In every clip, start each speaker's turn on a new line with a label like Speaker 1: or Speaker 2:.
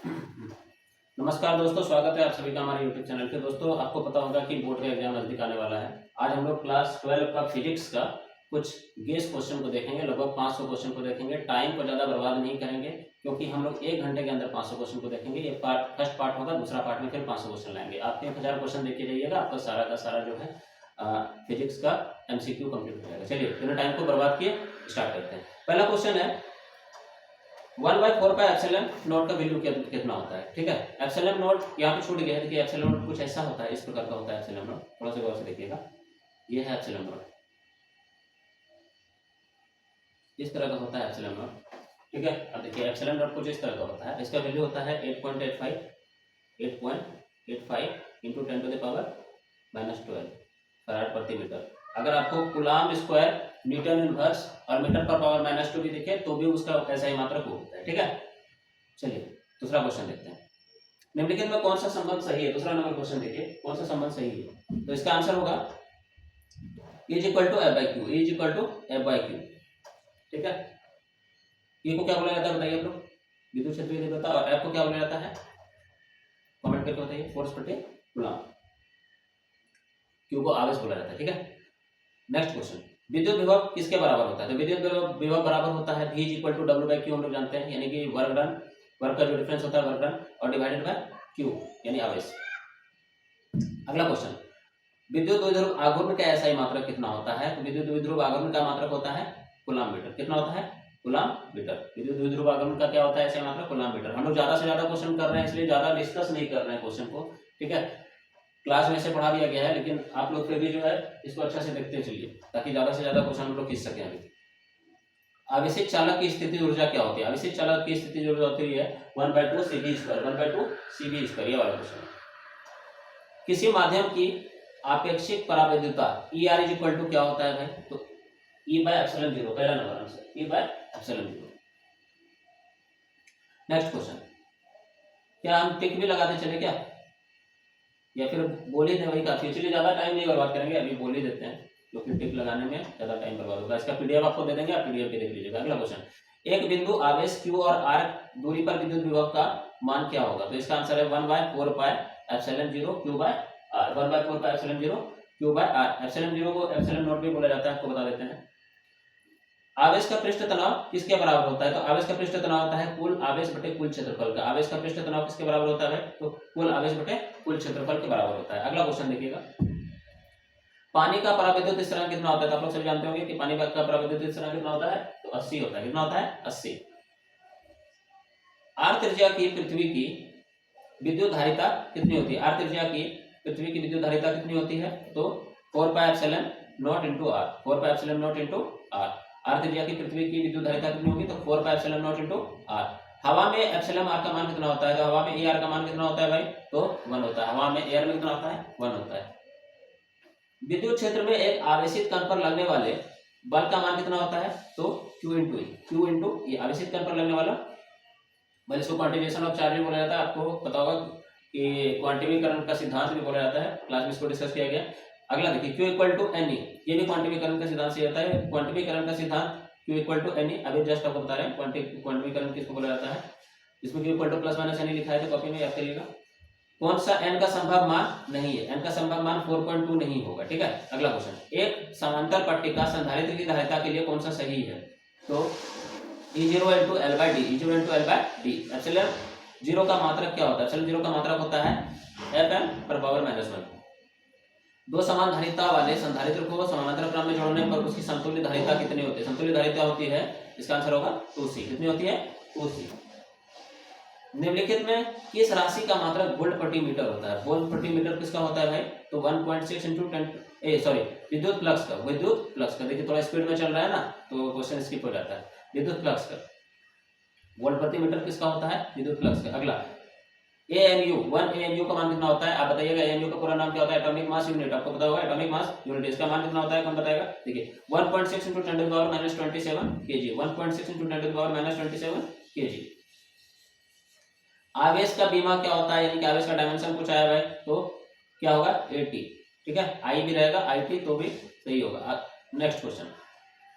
Speaker 1: नमस्कार दोस्तों, स्वागत है आप सभी का हमारे YouTube चैनल पे। दोस्तों, आपको पता होगा कि बोर्ड का एग्जाम नजदीक आने वाला है। आज हम लोग क्लास 12 का फिजिक्स का कुछ गेस क्वेश्चन को देखेंगे। लगभग 500 क्वेश्चन को देखेंगे। टाइम को ज़्यादा बर्बाद नहीं करेंगे क्योंकि हम लोग 1 घंटे के अंदर 500 क्वेश्चन को देखेंगे। ये फर्स्ट पार्ट होगा, दूसरा पार्ट में फिर 500 क्वेश्चन लाएंगे। आप 1000 क्वेश्चन देख के जाइएगा, आपका सारा का सारा जो है फिजिक्स का MCQ कंप्लीट हो जाएगा। चलिए, बिना टाइम को बर्बाद किए स्टार्ट करते हैं। पहला क्वेश्चन है 1/4πε0 का वैल्यू कितना होता है। ठीक है, एप्सिलॉन नॉट यहाँ पे छूट गया है। देखिए, एप्सिलॉन नॉट कुछ ऐसा होता है, इस प्रकार का होता है एप्सिलॉन नॉट। थोड़ा सा गौर से देखिएगा, ये है एप्सिलॉन नॉट, इस तरह का होता है एप्सिलॉन नॉट। ठीक है, अब देखिए एप्सिलॉन नॉट कुछ इस तरह का होता है। इसका वैल्यू होता है 8.85 इंटू 10⁻⁻12 फराड प्रति मीटर। अगर आपको कूलम्ब स्क्वायर, न्यूटन इनवर्स और मीटर पर पावर -2 भी दिखे तो भी उसका ऐसा ही मात्रक होता है। ठीक है, चलिए दूसरा क्वेश्चन देखते हैं। निम्नलिखित में कौन सा संबंध सही है? दूसरा नंबर क्वेश्चन देखिए, कौन सा संबंध सही है। तो इसका आंसर होगा E = F/Q, E = F/Q। ठीक है, E को क्या बोला जाता है बताइए आप लोग, विद्युत क्षेत्र तीव्रता, और F को क्या बोला जाता है, कमेंट करके बताइए, फोर्स प्रति कूलम्ब। Q को आवेश बोला जाता है। ठीक है, नेक्स्ट क्वेश्चन, विद्युत विभव किसके बराबर होता है? तो विद्युत विभव बराबर होता है V = W/Q, हम लोग जानते हैं, यानी कि वर्क डन, वर्क का जो डिफरेंस होता है वर्क डन, और डिवाइडेड बाय Q यानी आवेश। अगला क्वेश्चन, विद्युत द्विध्रुव आघूर्ण का SI मात्रक कितना होता है? तो विद्युत द्विध्रुव आघूर्ण का मात्रक होता है कूलम्ब मीटर। कितना होता है? Coulomb metre. विद्युत द्विध्रुव आघूर्ण का क्या होता है SI मात्रक? Coulomb metre. हम लोग ज्यादा से ज्यादा क्वेश्चन कर रहे हैं, इसलिए ज्यादा डिस्कस नहीं कर रहे हैं क्वेश्चन को। ठीक है, क्लास में से पढ़ा दिया गया है, लेकिन आप लोग फिर भी जो है इसको अच्छा से देखते चलिए ताकि ज्यादा से ज्यादा क्वेश्चन हम लोग खींच सकें। अभी आवेशित चालक की स्थिति ऊर्जा क्या होती है? आवेशित चालक की स्थिति ऊर्जा होती है 1/2 CV², 1/2 CV²। ये वाला क्वेश्चन, किसी माध्यम की आपेक्षिक परावैद्युता ER = क्या होता है भाई? तो E/ε0, पहला number answer E/ε0। Next question, क्या हम टिक भी लगाते चले क्या, या फिर बोल ही दे वही काफी? चलिए, ज्यादा टाइम नहीं बर्बाद करेंगे, अभी बोल ही देते हैं क्योंकि टिक लगाने में ज्यादा टाइम बर्बाद होगा। इसका PDF आपको दे देंगे, आप PDF पे देख लीजिएगा। अगला क्वेश्चन, एक बिंदु आवेश Q और R दूरी पर विद्युत विभव का मान क्या होगा? तो इसका आंसर है 1/4πε0 Q/R, 1/4πε0 Q/R। ε0 को ε0 भी बोला जाता है, आपको बता देते हैं। आवेश का पृष्ठ तनाव किसके बराबर होता है? तो आवेश का पृष्ठ तनाव होता है कुल आवेश बटे कुल क्षेत्रफल का। आवेश का पृष्ठ तनाव किसके बराबर होता है? तो कुल आवेश बटे कुल क्षेत्रफल के बराबर होता है। अगला क्वेश्चन देखिएगा, पानी का परावैद्युत स्थिरांक कितना होता है? तो आप लोग सभी जानते होंगे कि पानी का परावैद्युत स्थिरांक कितना होता है? तो 80 होता है। कितना होता है? 80। आर त्रिज्या की पृथ्वी की विद्युत धारिता कितनी होती है? आर त्रिज्या की पृथ्वी की विद्युत धारिता कितनी होती है? तो 4πε0 into R, 4πε0 into R. R त्रिज्या की पृथ्वी की विद्युत धारिता कितनी होगी? तो 4πε0 इंटू आर। हवा में एप्सिलॉन आर का मान कितना होता है? तो हवा में AR का मान कितना होता है भाई? तो 1 होता है। हवा में एयर में कितना होता है? 1 होता है। विद्युत क्षेत्र में एक आवेशित कण पर लगने वाले बल का मान कितना होता है? तो Q into E, Q into E, आवेशित कण पर लगने वाला बल। इसको क्वांटिफिकेशन ऑफ चार्ज भी बोला जाता है। आपको पता होगा कि क्वांटिमीकरण का सिद्धांत भी बोला जाता है, क्लास में इसको डिस्कस किया गया। अगला देखिए, Q = NE, ये भी क्वांटिमीकरण का सिद्धांत से आता है। क्वांटिमीकरण का सिद्धांत Q = NE, अभी जस्ट आपको बता रहे हैं क्वांटिमीकरण किसको बोला जाता है। इसमें Q = +- NE लिखा है, तो कॉपी में याद करिएगा। कौन सा n का संभव मान नहीं है? n का संभव मान 4.2 नहीं होगा। ठीक है, अगला क्वेश्चन, एक समांतर पट्टिका संधारित्र की धारिता के लिए कौन सा सही है? तो E0 × L/D, E0 × L/D। Epsilon 0 का मात्रक क्या होता है? एप्सिलॉन 0 का मात्रक होता है Fm/-1। दो समान धारिता वाले संधारित्र को समानांतर क्रम में जोड़ने पर उसकी समतुल्य धारिता कितनी होती है? समतुल्य धारिता होती है, इसका आंसर होगा 2C। कितनी होती है? 2C। निम्नलिखित में किस राशि का मात्रक वोल्ट प्रति मीटर होता है? वोल्ट प्रति मीटर किसका होता है भाई? तो 1.6 इंटू 10 विद्युत फ्लक्स का, विद्युत फ्लक्स का। देखिए, थोड़ा स्पीड में चल रहा है ना, तो क्वेश्चन स्किप हो जाता है। विद्युत फ्लक्स का वोल्ट प्रति मीटर किसका होता है? विद्युत फ्लक्स का। अगला, AMU, 1 AMU का मान कितना होता है? आप बताइएगा। AMU का पूरा नाम क्या होता है? Atomic mass unit. आपको पता होगा, एटॉमिक मास यूनिट। इसका मान कितना होता है? कौन बताएगा? देखिए, 1.6 इंटू 10⁻⁻27 kg, 1.6 इंटू 10⁻⁻27 kg। आवेश का बीमा क्या होता है? यानी कि आवेश का डायमेंशन कुछ आया है, तो क्या होगा? 80। ठीक है, आई भी रहेगा, IT तो भी सही होगा। नेक्स्ट क्वेश्चन,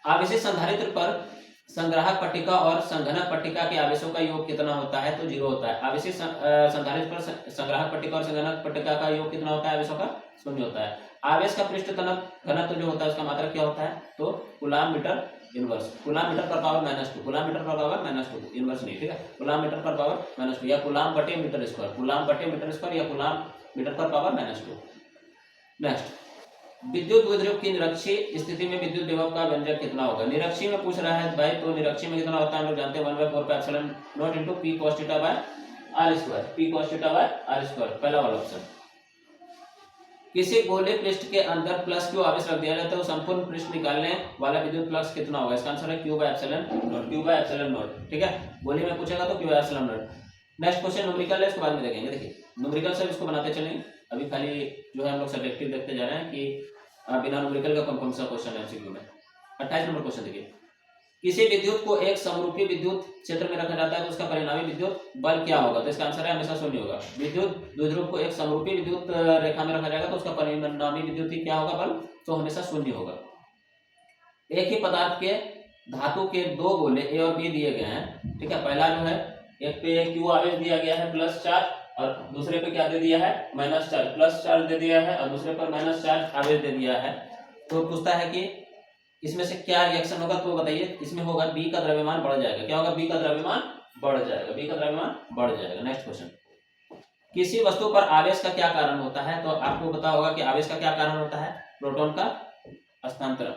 Speaker 1: आवेशित संधारित्र पर संग्राहक पट्टिका और संघनक पट्टिका के आवेशों का योग कितना होता है? तो 0 होता है। आवेशित संधारित्र पर संग्राहक पट्टिका और संघनक पट्टिका का योग कितना होता है? आवेशों का 0 होता है। आवेश का पृष्ठ तनक घनत्व जो होता है उसका मात्रक क्या होता है? तो coulomb metre inverse. Coulomb metre पर पावर -2, कूलाम मीटर पर पावर -2, इनवर्स नहीं, ठीक है। कूलाम मीटर पर पावर -2 या कूलाम बटे मीटर स्क्वायर, कूलाम बटे मीटर स्क्वायर या कूलाम मीटर पर पावर -2। नेक्स्ट, विद्युत द्विध्रुव की निरक्षी स्थिति में विद्युत विभव का व्यंजक कितना होगा? निरक्षी में पूछ रहा है भाई, तो निरक्षी में कितना होता है हम लोग जानते हैं 1/4πε0 × P cos θ by r square, P cos θ by r square, पहला वाला ऑप्शन। किसी गोले पृष्ठ के अंदर प्लस क्यू आवेश रख दिया जाए तो संपूर्ण पृष्ठ निकालने वाला विद्युत फ्लक्स कितना होगा? इसका आंसर है Q/ε0, Q/ε0, ठीक है। गोले में पूछेगा तो Q/ε0। नेक्स्ट क्वेश्चन न्यूमेरिकल है, इसके बाद में देखेंगे। देखिए न्यूमेरिकल से इसको बनाते चलेंगे, अभी खाली जो है हम लोग सब्जेक्टिव देखते जा रहे हैं कि बिना न्यूमेरिकल का कौन कौन सा क्वेश्चन है एमसीक्यू में। 28 नंबर क्वेश्चन देखिए, किसी विद्युत को एक समरूपी विद्युत क्षेत्र में रखा जाता है तो उसका परिणामी विद्युत बल क्या होगा? तो इसका आंसर है हमेशा 0 होगा। विद्युत द्विध्रुव को एक समरूपी विद्युत रेखा में रखा जाएगा तो उसका परिणामी विद्युत क्या होगा? बल, तो हमेशा 0 होगा। एक ही पदार्थ के धातु के 2 गोले ए और बी दिए गए हैं, ठीक है। पहला जो है, एक पे क्यू आवेश दिया गया है प्लस चार्ज, और दूसरे पे क्या दे दिया है? माइनस चार्ज, प्लस चार्ज दे दिया है, और दूसरे पर माइनस चार्ज आवेश दे दिया है। तो पूछता है कि इसमें से क्या रिएक्शन होगा? तो बताइए। इसमें होगा बी का द्रव्यमान बढ़ जाएगा। क्या होगा? बी का द्रव्यमान बढ़ जाएगा, बी का द्रव्यमान बढ़ जाएगा। नेक्स्ट क्वेश्चन, किसी वस्तु पर आवेश का क्या कारण होता है? तो आपको पता होगा कि आवेश का क्या कारण होता है? प्रोटॉन का हस्तांतरण,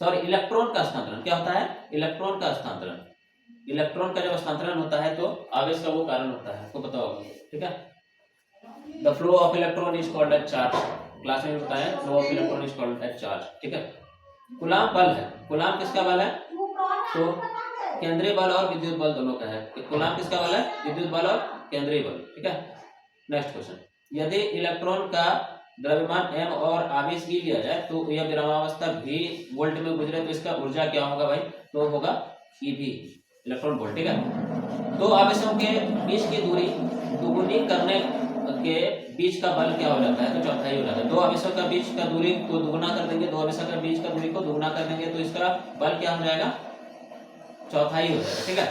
Speaker 1: सॉरी इलेक्ट्रॉन का हस्तांतरण। क्या होता है? इलेक्ट्रॉन का हस्तांतरण। इलेक्ट्रॉन का जब हस्तांतरण होता है तो आवेश का वो कारण होता है, आपको पता होगा, ठीक है। The flow of electron is called as charge, class में बताया, flow of electron is called as charge, ठीक है। कूलाम बल है, कूलाम किसका बल है? तो केंद्रीय बल और विद्युत बल दोनों का है। कूलाम किसका बल है? विद्युत बल और केंद्रीय बल, ठीक है। नेक्स्ट क्वेश्चन, यदि इलेक्ट्रॉन का द्रव्यमान m और आवेश e लिया जाए तो यह विरामावस्था v वोल्ट में गुजरे तो इसका ऊर्जा क्या होगा भाई? तो होगा ev, इलेक्ट्रॉन वोल्ट, ठीक है। दो आवेशों के बीच की दूरी दुगुनी करने के बीच का बल क्या हो जाता है? तो चौथाई हो जाता है। दो आवेशों का बीच का दूरी को दुगुना कर देंगे, दो आवेशों का बीच का दूरी को दुगुना कर देंगे तो इसका बल क्या हो जाएगा? चौथाई हो जाएगा, ठीक है।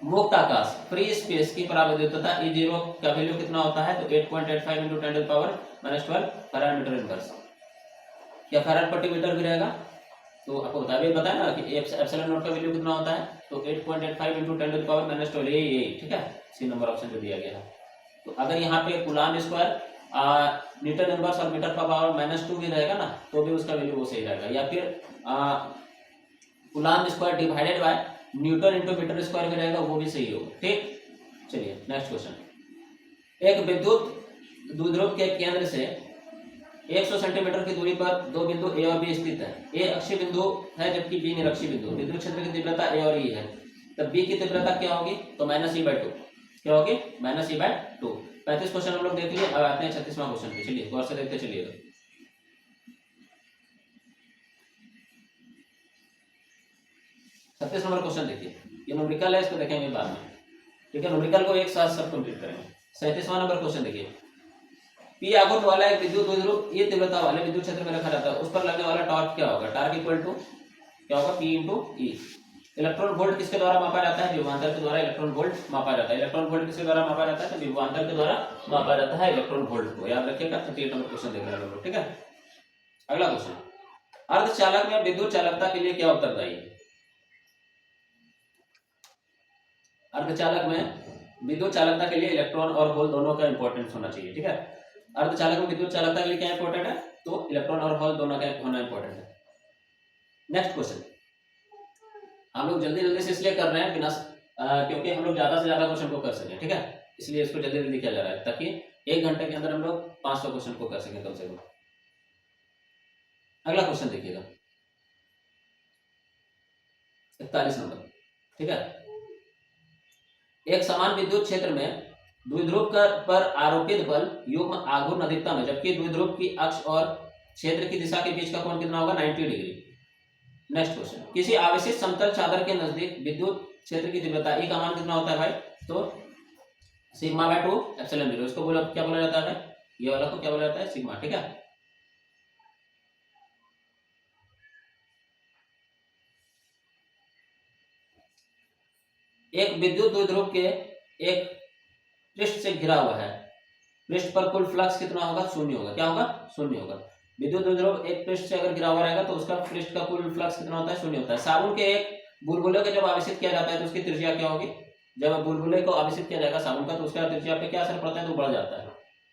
Speaker 1: मुक्त आकाश, फ्री स्पेस की पराविद्युतता E0 का वैल्यू कितना होता है? तो 8.85 × 10⁻⁻12 फैराड मीटर इनवर्स। क्या फैराड प्रति मीटर भी रहेगा? तो आपको बताया ना कि एप्सिलॉन नॉट का वैल्यू कितना होता है? तो 8.85 × 10⁻⁻12, यही, ठीक है। सी नंबर ऑप्शन जो दिया गया है। तो अगर यहाँ पे कूलाम स्क्वायर न्यूटन इनवर्स और मीटर पर पावर -2 भी रहेगा ना, तो भी उसका वैल्यू वो सही रहेगा। या फिर coulomb square divided by newton into metre square में रहेगा, वो भी सही होगा, ठीक। चलिए नेक्स्ट क्वेश्चन, एक विद्युत द्विध्रुव के केंद्र से 100 सेंटीमीटर की दूरी पर दो बिंदु ए और बी स्थित है। ए अक्षीय बिंदु है जबकि बी निरक्षीय बिंदु। विद्युत क्षेत्र की तीव्रता ए और ई है, तब बी की तीव्रता क्या होगी? तो -E/2। क्या होगी? -E/2। 35 क्वेश्चन हम लोग देख लिए। अब आते हैं 36वां क्वेश्चन पे, चलिए गौर से देखते चलिएगा। 36 नंबर क्वेश्चन देखिए, ये न्यूमेरिकल है, इसको देखेंगे बाद में, ठीक है। न्यूमेरिकल को एक साथ सब कंप्लीट करेंगे। 37वां नंबर क्वेश्चन देखिए, पी आघूर्ण वाला एक विद्युत द्विध्रुव ये तीव्रता वाले विद्युत क्षेत्र में रखा जाता है, उस पर लगने वाला टॉर्क क्या होगा? टॉर्क इक्वल टू क्या होगा? P × E। इलेक्ट्रॉन वोल्ट किसके द्वारा मापा जाता है? विभवांतर के द्वारा इलेक्ट्रॉन वोल्ट मापा जाता है। इलेक्ट्रॉन वोल्ट किसके द्वारा मापा जाता है? तो विभवांतर के द्वारा मापा जाता है इलेक्ट्रॉन वोल्ट को, याद रखिएगा। 38 नंबर क्वेश्चन देख रहे हैं लोग, ठीक है। अगला क्वेश्चन, अर्धचालक में विद्युत चालकता के लिए क्या उत्तरदायी है? अर्धचालक में विद्युत चालकता के लिए इलेक्ट्रॉन और होल दोनों का इंपॉर्टेंस होना चाहिए, ठीक है। अर्धचालक में विद्युत चालकता के लिए क्या इंपॉर्टेंट है? तो इलेक्ट्रॉन और होल दोनों का होना इंपॉर्टेंट है। नेक्स्ट क्वेश्चन, हम लोग जल्दी जल्दी से इसलिए कर रहे हैं बिना क्योंकि हम लोग ज्यादा से ज्यादा क्वेश्चन को कर सकें, ठीक है। इसलिए इसको जल्दी जल्दी किया जा रहा है ताकि 1 घंटे के अंदर हम लोग 500 क्वेश्चन को कर सकें कम से कम। अगला क्वेश्चन देखिएगा, 41 नंबर, ठीक है। एक समान विद्युत क्षेत्र में द्विध्रुव पर आरोपित बल युग्म आघूर्ण अधिकतम है, जबकि द्विध्रुव की अक्ष और क्षेत्र की दिशा के बीच का कोण कितना होगा? 90 डिग्री। नेक्स्ट क्वेश्चन, किसी आवेशित समतल चादर के नजदीक विद्युत क्षेत्र की तीव्रता E का मान कितना होता है भाई? तो σ/2 ε0। इसको क्या बोला जाता है? ये वाला को क्या बोला जाता है? सिग्मा, ठीक है। एक विद्युत द्विध्रुव के एक पृष्ठ से घिरा हुआ है, पृष्ठ पर कुल फ्लक्स कितना होगा? शून्य होगा। क्या होगा? शून्य होगा। विद्युत द्विध्रुव एक पृष्ठ से अगर घिरा हुआ रहेगा तो उसका पृष्ठ का कुल फ्लक्स कितना होता है? शून्य होता है। साबुन के एक बुलबुले को जब आवेशित किया जाता है तो उसकी त्रिज्या क्या होगी? जब बुलबुले को आवेशित किया जाएगा साबुन का तो उसका त्रिज्या पे क्या असर पड़ता है? तो बढ़ जाता है।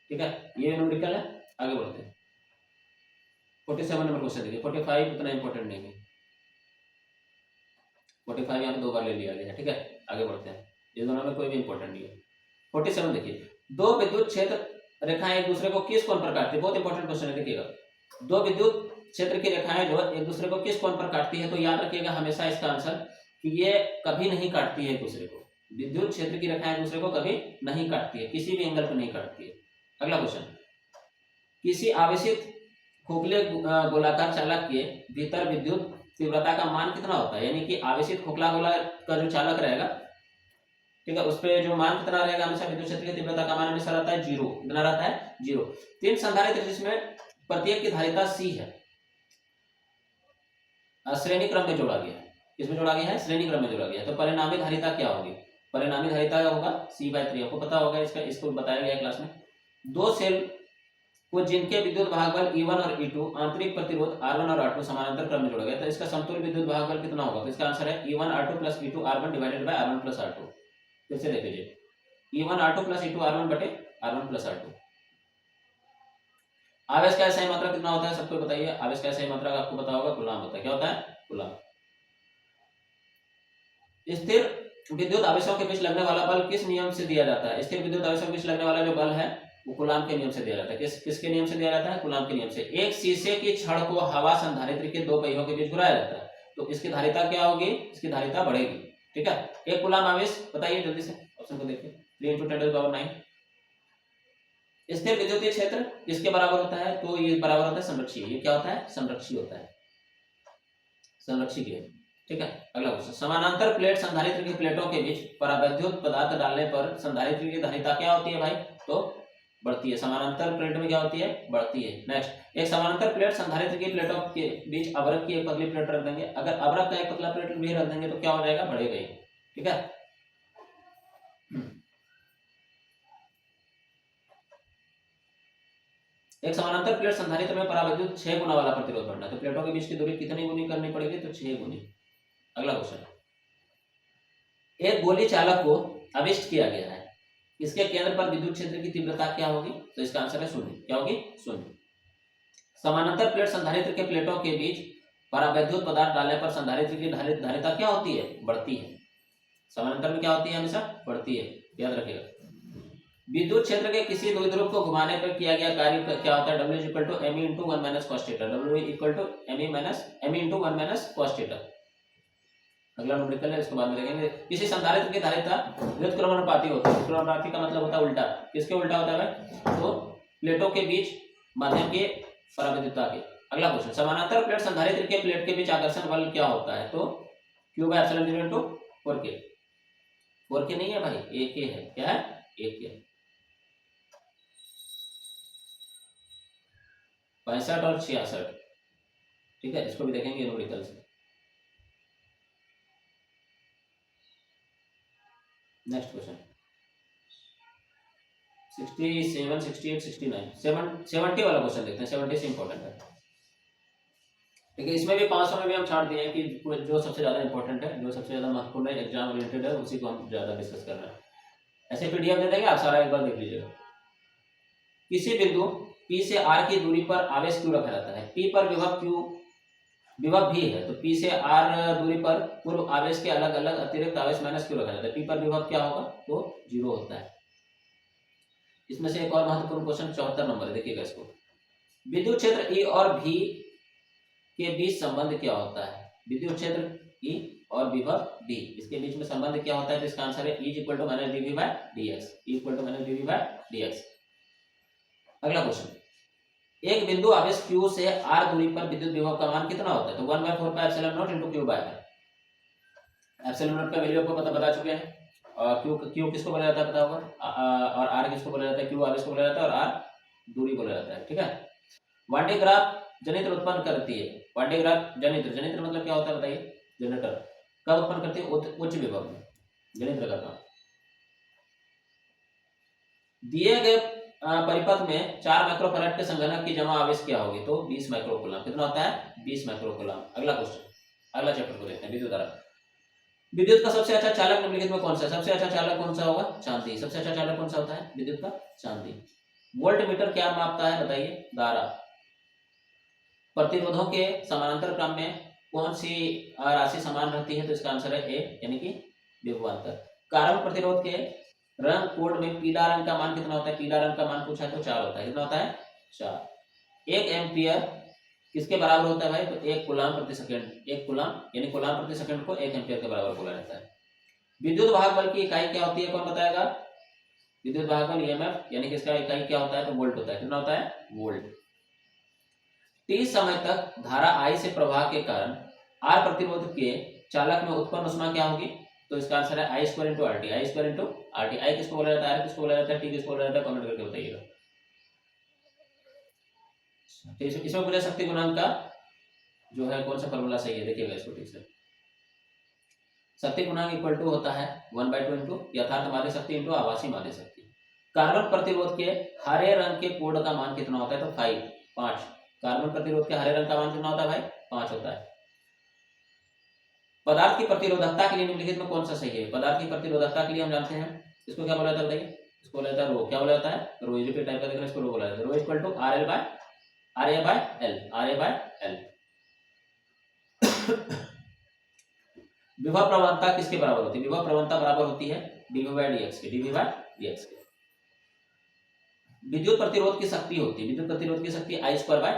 Speaker 1: ठीक है, ये न्यूमेरिकल है। आगे बढ़ते हैं। 47 नंबर क्वेश्चन देखिए। 45 उतना इंपॉर्टेंट नहीं है, 45 यहाँ पे 2 बार ले लिया गया है। ठीक है, आगे बढ़ते हैं। ये दोनों में कोई भी इंपॉर्टेंट नहीं है। 47 देखिए, दो विद्युत क्षेत्र रेखाएं एक दूसरे को किस कोण पर काटती है? बहुत इंपॉर्टेंट क्वेश्चन है, देखिएगा। दो विद्युत क्षेत्र की रेखाएं जो एक दूसरे को किस कोण पर काटती है? तो याद रखिएगा हमेशा इसका आंसर कि ये कभी नहीं काटती है एक दूसरे को। विद्युत क्षेत्र की रेखाएं एक दूसरे को कभी नहीं काटती है, किसी भी एंगल पर नहीं काटती है। अगला क्वेश्चन, किसी आवेशित खोखले गोलाकार चालक के भीतर विद्युत तीव्रता का मान कितना होता है? यानी कि आवेशित खोखला गोला का जो चालक रहेगा, ठीक है, उस पर जो मान कितना रहेगा? हमेशा विद्युत क्षेत्र की तीव्रता का मान हमेशा रहता है 0। कितना रहता है? 0। 3 संधारित्र जिसमें प्रत्येक की धारिता C है, श्रेणी क्रम में जोड़ा गया है। किसमें जोड़ा गया है? श्रेणी क्रम में जोड़ा गया है। तो परिणामी धारिता क्या होगी? परिणामी धारिता होगा C/3। आपको पता होगा, इसको बताया गया क्लास में। दो सेल को जिनके विद्युत भागबल E1 और E2 आंतरिक प्रतिरोध R1 और R2 समानांतर क्रम में जोड़ा गया, तो इसका समतुल्य विद्युत भागबल कितना होगा? तो इसका आंसर है E1 R2 plus E2 R1 divided by R1 plus R2। फिर से देख लीजिए, E1 R2 plus E2 R1 बटे R1 प्लस R2। आवेश का सही मात्रा कितना होता है? सबको बताइए। आवेश का सही मात्रा आपको पता होगा, कूलाम होता है। क्या होता है? कूलाम। स्थिर विद्युत आवेशों के बीच लगने वाला बल किस नियम से दिया जाता है? स्थिर विद्युत आवेशों के बीच लगने वाला जो बल है वो कूलाम के नियम से दिया जाता है। किसके नियम से दिया जाता है? कूलाम के नियम से। एक शीशे की छड़ को हवा संधारित्र के दो पहियों के बीच घुराया जाता है, तो इसकी धारिता क्या होगी? इसकी धारिता बढ़ेगी। ठीक है, एक कूलाम आवेश बताइए जल्दी से, ऑप्शन को देखिए। 3 × 10⁻⁹। स्थिर विद्युतीय क्षेत्र किसके बराबर होता है? तो ये बराबर होता है संरक्षीय। ये क्या होता है? संरक्षीय होता है, संरक्षी के। ठीक है, अगला क्वेश्चन, समानांतर प्लेट संधारित्र की प्लेटों के बीच परावैद्युत पदार्थ डालने पर संधारित्र की धारिता क्या होती है भाई? तो बढ़ती है। समानांतर प्लेट में क्या होती है? बढ़ती है। नेक्स्ट, एक समानांतर प्लेट संधारित्र की प्लेटों के बीच अवरक की एक पतली प्लेट रख देंगे। अगर अवरक का एक पतला प्लेट भी रख देंगे तो क्या हो जाएगा? बढ़ेगा ही। ठीक है, एक समानांतर प्लेट संधारित्र में परावैद्युत 6 गुना वाला प्रतिरोध बढ़ना है, तो प्लेटों के बीच की दूरी कितनी गुनी करनी पड़ेगी? तो 6 गुनी। अगला क्वेश्चन, एक गोली चालक को आविष्ट किया गया है, इसके केंद्र पर विद्युत क्षेत्र की तीव्रता क्या होगी? तो इसका आंसर है 0। क्या होगी? 0। समानांतर प्लेट संधारित्र के प्लेटों के बीच परावैद्युत पदार्थ डालने पर संधारित्र की धारिता क्या होती है? बढ़ती है। समानांतर में क्या होती है? हमेशा बढ़ती है, याद रखिएगा। विद्युत क्षेत्र के किसी द्विध्रुव को घुमाने पर किया गया कार्य क्या होता है? W = m × 1 - cos θ। W = m × 1 - cos θ। अगला न्यूमेरिकल है, इसको बाद में देखेंगे। किसी संधारित्र की धारिता व्युत्क्रमानुपाती होती है। व्युत्क्रमानुपाती का मतलब होता है उल्टा। किसके उल्टा होता है? तो प्लेटों के बीच माध्यम के परावैद्युतता के। अगला क्वेश्चन, समानांतर प्लेट संधारित्र के प्लेट के बीच आकर्षण बल क्या होता है? तो Q/ε0 × 4K। 4K नहीं है भाई, AK है। क्या है? AK। 65 और 66। ठीक है, इसको भी देखेंगे न्यूमेरिकल से। नेक्स्ट क्वेश्चन, 67, 68, 69, 70 वाला क्वेश्चन देखते हैं। 70 से इंपॉर्टेंट है। ठीक है, इसमें भी 500 में भी हम छाट दिए हैं कि जो सबसे ज्यादा इंपॉर्टेंट है, जो सबसे ज्यादा महत्वपूर्ण है, एग्जाम ओरिएंटेड है, उसी को हम ज्यादा डिस्कस कर रहे हैं। ऐसे पीडीएफ दे देंगे, आप सारा एक बार देख लीजिएगा। किसी बिंदु P से R की दूरी पर आवेश क्यों रखा जाता है? P पर विभव भी है, तो P से R दूरी पर पूर्व आवेश के अलग अलग अतिरिक्त आवेश माइनस क्यों रखा जाता है? P पर विभव क्या होगा? तो 0 होता है। इसमें से एक और महत्वपूर्ण क्वेश्चन 74 नंबर है, देखिएगा इसको। विद्युत क्षेत्र E और V के बीच संबंध क्या होता है? विद्युत क्षेत्र E और विभव V, इसके बीच में संबंध क्या होता है? तो इसका आंसर है E = -dV/dx। E = -dV/dx। अगला क्वेश्चन, एक बिंदु आवेश Q से R दूरी पर विद्युत विभव का मान कितना होता है? तो 1/4πε0 × Q/R। एप्सिलॉन का वैल्यू आपको बता चुके हैं। और Q किसको बोला जाता है पता होगा, और R किसको बोला जाता है? Q आवेश को बोला जाता है और R दूरी बोला जाता है। ठीक है, वांडे ग्राफ जनित्र उत्पन्न करती है। वांडे ग्राफ जनित्र मतलब क्या होता है बताइए? जनरेटर कब उत्पन्न करती है? उच्च विभव में। गणित का काम। दिए गए परिपथ में 4 माइक्रोफैराड के संगणक की जमा आवेश क्या होगी, तो 20 माइक्रोकूलम। कितना होता है, 20 माइक्रोकूलम। अगला क्वेश्चन, अगला चैप्टर को देखते हैं, विद्युत धारा। विद्युत का सबसे अच्छा चालक निम्नलिखित में कौन सा है, सबसे अच्छा चालक कौन सा होगा, चांदी। सबसे अच्छा चालक कौन सा होता है विद्युत का, चांदी। वोल्ट मीटर क्या मापता है, बताइए, धारा। प्रतिरोधों के समानांतर क्रम में कौन सी राशि समान रहती है, तो इसका आंसर है ए, यानी कि विभवांतर। कार्बन प्रतिरोध के रंग कोड में पीला रंग का मान कितना होता है, पीला रंग का मान पूछा है तो 4 होता है। कितना होता है, 4। 1 एम्पियर किसके बराबर होता है भाई, तो 1 कूलाम प्रति सेकंड। 1 कूलाम यानी कूलाम प्रति सेकंड को 1 एम्पियर के बराबर बोला जाता है। विद्युत वाहक बल की इकाई क्या होती है, कौन बताएगा। विद्युत वाहक बल ईएमएफ यानी कि इसका इकाई क्या होता है, तो वोल्ट होता है। कितना होता है, वोल्ट। t समय तक धारा I से प्रवाह के कारण R प्रतिरोध के चालक में उत्पन्न ऊष्मा क्या होगी, तो इसका आंसर है I square into RT। I square into RT। I किसको बोला जाता है, R किसको बोला जाता है, T किसको बोला जाता है, कमेंट करके बताइएगा। इसमें पूछा शक्ति गुणांक का जो है कौन सा फॉर्मूला सही है, देखिएगा इसको ठीक से। शक्ति गुणांक इक्वल टू होता है 1/2 इंटू यथार्थ माध्य शक्ति इंटू आभासी माध्य शक्ति। कार्बन प्रतिरोध के हरे रंग के कोड का मान कितना होता है, तो 5। कार्बन प्रतिरोध के हरे रंग का मान कितना होता है भाई, 5 होता है। पदार्थ की प्रतिरोधकता के लिए निम्नलिखित में कौन सा सही है। पदार्थ की प्रतिरोधकता के लिए हम जानते हैं इसको क्या बोला जाता है, बताइए। इसको बोला जाता है रो। क्या बोला जाता है, रो। रिपीट टाइप का देखना, इसको रो बोला जाता है। Rho equal to R A by L. विभव प्रवणता किसके बराबर होती है, विभव प्रवणता बराबर होती है dV बाय dx के। विद्युत प्रतिरोध की शक्ति होती है, विद्युत प्रतिरोध की शक्ति I स्क्वायर बाय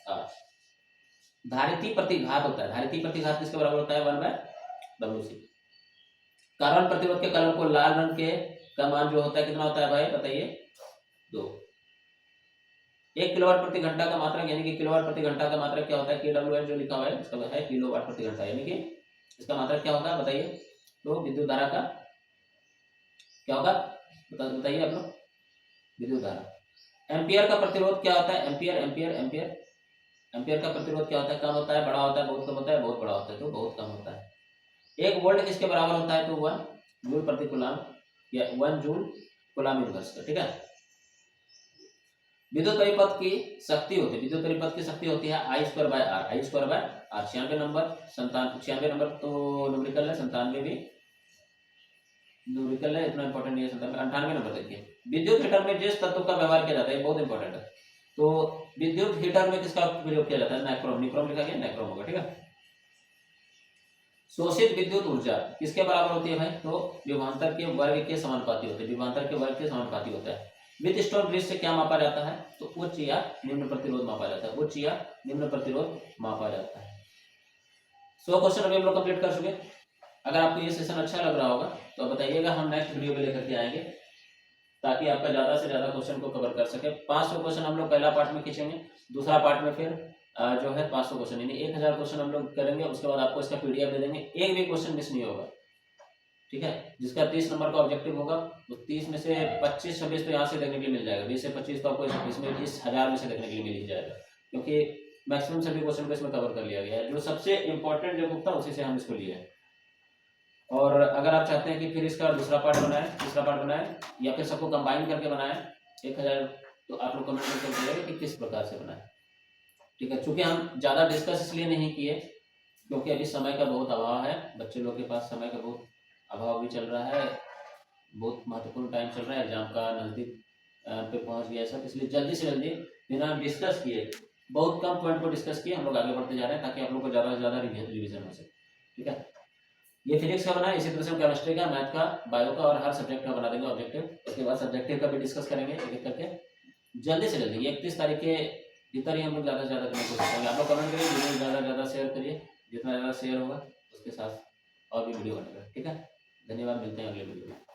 Speaker 1: आर। धारिती प्रतिघात होता है, धारिती प्रतिघात किसके बराबर होता है, 1/WC। कार्बन प्रतिरोध के कलम को लाल रंग के का मान जो होता है कितना होता है भाई, बताइए, 2। 1 किलोवाट प्रति घंटा का मात्रक यानी कि किलोवाट प्रति घंटा का मात्रक क्या होता है, kWh जो लिखा हुआ है इसका है किलोवाट प्रति घंटा, यानी कि इसका मात्रक क्या होगा, बताइए। तो विद्युत धारा का क्या होगा, बताइए आप लोग। विद्युत धारा। एम्पियर का प्रतिरोध क्या होता है, एम्पियर का प्रतिरोध क्या होता है, कम होता है, बड़ा होता है, बहुत कम होता है, बहुत बड़ा होता है, तो बहुत कम होता है। 1 वोल्ट किसके बराबर होता है, तो 1 जूल प्रति कूलाम या 1 जूल कूलाम इनवर्स का, ठीक है। विद्युत परिपथ की शक्ति होती है, विद्युत परिपथ की शक्ति होती है I square by R. 96 number, 97 number तो न्यूमेरिकल है, 97 भी न्यूमेरिकल है, इतना इंपॉर्टेंट नहीं है। 98 नंबर देखिए। विद्युत हीटर में जिस तत्व का व्यवहार किया जाता है, बहुत इंपॉर्टेंट है। तो विद्युत हीटर में किसका प्रयोग किया जाता है, नाइक्रोम। निक्रोम लिखा गया, नाइक्रोम होगा, ठीक है। शोषित विद्युत ऊर्जा किसके बराबर होती है भाई, तो विभवांतर के वर्ग के समानुपाती होते हैं, विभवांतर के वर्ग के समानुपाती होता है। विद्युत ब्रिज से क्या मापा जाता है, तो उच्च या निम्न प्रतिरोध मापा जाता है, उच्च या निम्न प्रतिरोध मापा जाता है। 100 क्वेश्चन अभी हम लोग कंप्लीट कर चुके। अगर आपको ये सेशन अच्छा लग रहा होगा तो बताइएगा, हम नेक्स्ट वीडियो में लेकर के आएंगे ताकि आपका ज्यादा से ज्यादा क्वेश्चन को कवर कर सके। 500 क्वेश्चन हम लोग पहला पार्ट में खींचेंगे, दूसरा पार्ट में फिर जो है 500 क्वेश्चन यानी 1000 क्वेश्चन हम लोग करेंगे। उसके बाद आपको इसका पीडीएफ दे देंगे, एक भी क्वेश्चन मिस नहीं होगा, ठीक है। जिसका 30 नंबर का ऑब्जेक्टिव होगा, तो 30 में से 25-26 तो यहाँ से देखने के लिए मिल जाएगा, 20 से 25 तो आपको इसमें 20,000 में से देखने के लिए मिल ही जाएगा, क्योंकि मैक्सिमम सभी क्वेश्चन को इसमें कवर कर लिया गया है। जो सबसे इंपॉर्टेंट जो बुक था उसी से हम इसको लिए हैं। और अगर आप चाहते हैं कि फिर इसका दूसरा पार्ट बनाएं, तीसरा पार्ट बनाएं, या फिर सबको कंबाइन करके बनाएं 1000, तो आप लोग कमेंट करके बताइएगा कि किस प्रकार से बनाएं, ठीक है। चूंकि हम ज़्यादा डिस्कस इसलिए नहीं किए क्योंकि अभी समय का बहुत अभाव है, बच्चे लोग के पास समय का बहुत अभाव भी चल रहा है, बहुत महत्वपूर्ण टाइम चल रहा है, एग्जाम का नज़दीक पे पहुंच गया सब, इसलिए जल्दी से जल्दी बिना डिस्कस किए, बहुत कम पॉइंट को डिस्कस किए हम लोग आगे बढ़ते जा रहे हैं ताकि आप लोग को ज़्यादा से ज़्यादा रिविजन हो सके, ठीक है। ये फिजिक्स का बना है, इसी तरह से केमिस्ट्री का, मैथ का, बायो का और हर सब्जेक्ट का बना देंगे ऑब्जेक्टिव। उसके बाद सब्जेक्टिव का भी डिस्कस करेंगे एक एक करके, जल्दी से जल्दी। 31 तारीख के भीतर ही हम लोग ज़्यादा से ज़्यादा करने की कोशिश करेंगे। आप लोग कमेंट करिए, वीडियो ज़्यादा से ज़्यादा शेयर करिए, जितना ज़्यादा शेयर होगा उसके साथ और भी वीडियो बनेगा, ठीक है। धन्यवाद, मिलते हैं अगले वीडियो में।